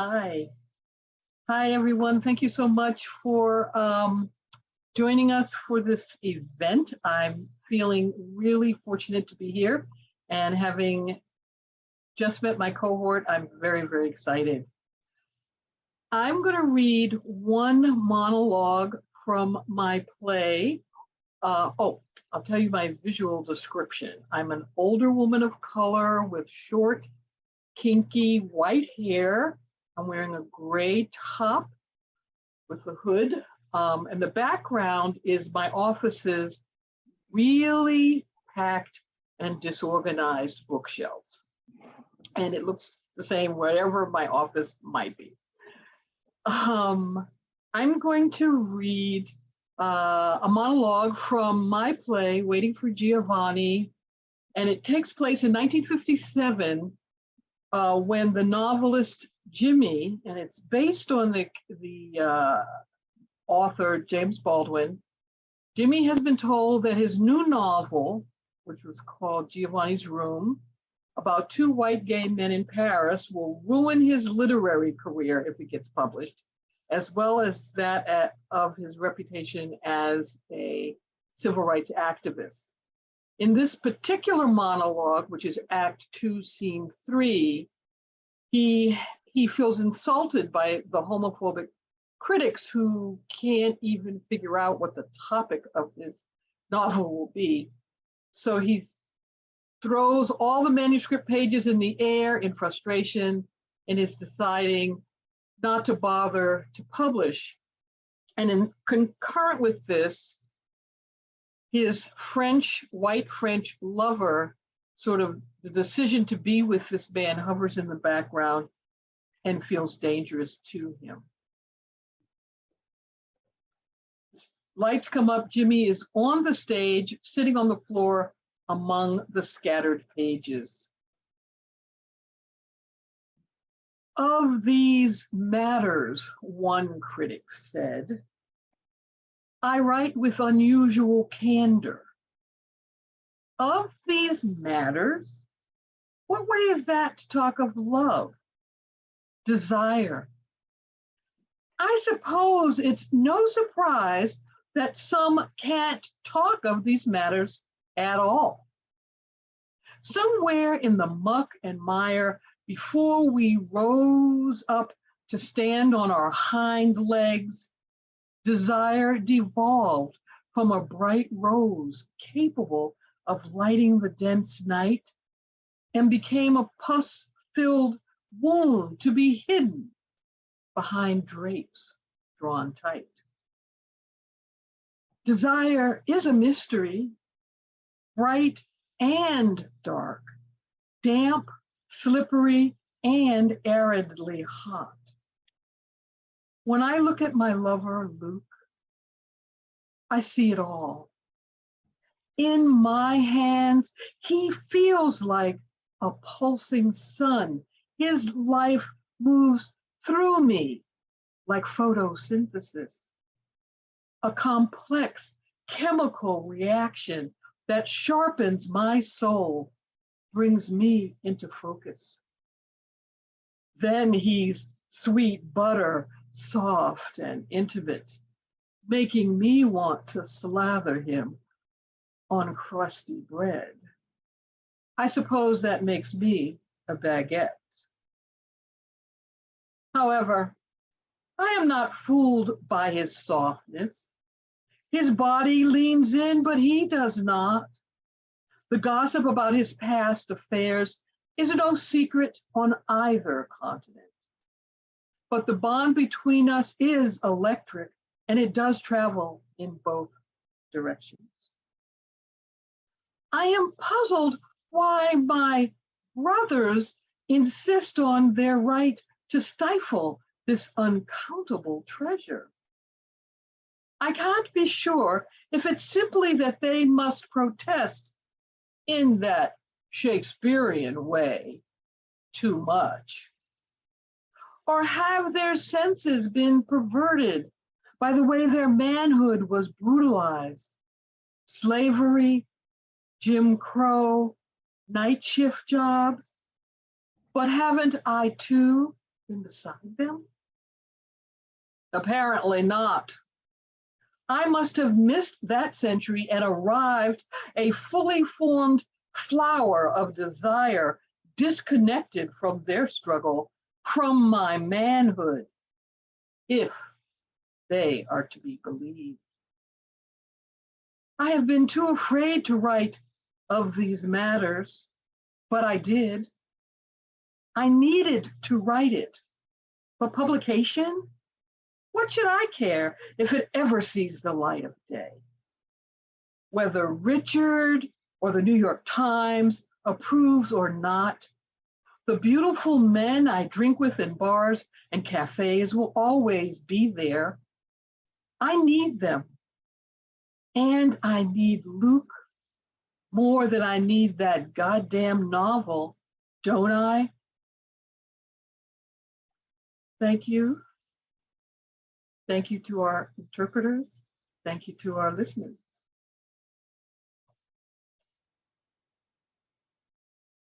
Hi. Hi, everyone. Thank you so much for joining us for this event. I'm feeling really fortunate to be here, and having just met my cohort, I'm very, very excited. I'm going to read one monologue from my play. I'll tell you my visual description. I'm an older woman of color with short, kinky white hair. I'm wearing a gray top with a hood. And the background is my office's really packed and disorganized bookshelves. And it looks the same wherever my office might be. I'm going to read a monologue from my play, Waiting for Giovanni. And it takes place in 1957 when the novelist Jimmy, and it's based on the author James Baldwin. Jimmy has been told that his new novel, which was called Giovanni's Room, about two white gay men in Paris, will ruin his literary career if it gets published, as well as that of his reputation as a civil rights activist. In this particular monologue, which is Act 2, Scene 3, he feels insulted by the homophobic critics who can't even figure out what the topic of his novel will be. So he throws all the manuscript pages in the air in frustration and is deciding not to bother to publish. And in concurrent with this, his white French lover, sort of the decision to be with this man, hovers in the background and feels dangerous to him. Lights come up. Jimmy is on the stage, sitting on the floor among the scattered pages. Of these matters, one critic said, I write with unusual candor. Of these matters, what way is that to talk of love, desire? I suppose it's no surprise that some can't talk of these matters at all. Somewhere in the muck and mire, before we rose up to stand on our hind legs, desire devolved from a bright rose capable of lighting the dense night and became a pus-filled wound to be hidden behind drapes drawn tight. Desire is a mystery, bright and dark, damp, slippery, and aridly hot. When I look at my lover, Luke, I see it all. In my hands, he feels like a pulsing sun. His life moves through me like photosynthesis, a complex chemical reaction that sharpens my soul, brings me into focus. Then he's sweet butter, soft and intimate, making me want to slather him on crusty bread. I suppose that makes me a baguette. However, I am not fooled by his softness. His body leans in, but he does not. The gossip about his past affairs is no secret on either continent. But the bond between us is electric, and it does travel in both directions. I am puzzled why my brothers insist on their right to stifle this uncountable treasure. I can't be sure if it's simply that they must protest in that Shakespearean way too much, or have their senses been perverted by the way their manhood was brutalized. Slavery, Jim Crow, night shift jobs. But haven't I too been beside them? Apparently not. I must have missed that century and arrived a fully formed flower of desire, disconnected from their struggle, from my manhood, if they are to be believed. I have been too afraid to write of these matters, but I did. I needed to write it, but publication? What should I care if it ever sees the light of day? Whether Richard or the New York Times approves or not, the beautiful men I drink with in bars and cafes will always be there. I need them. And I need Luke more than I need that goddamn novel, don't I? Thank you. Thank you to our interpreters. Thank you to our listeners.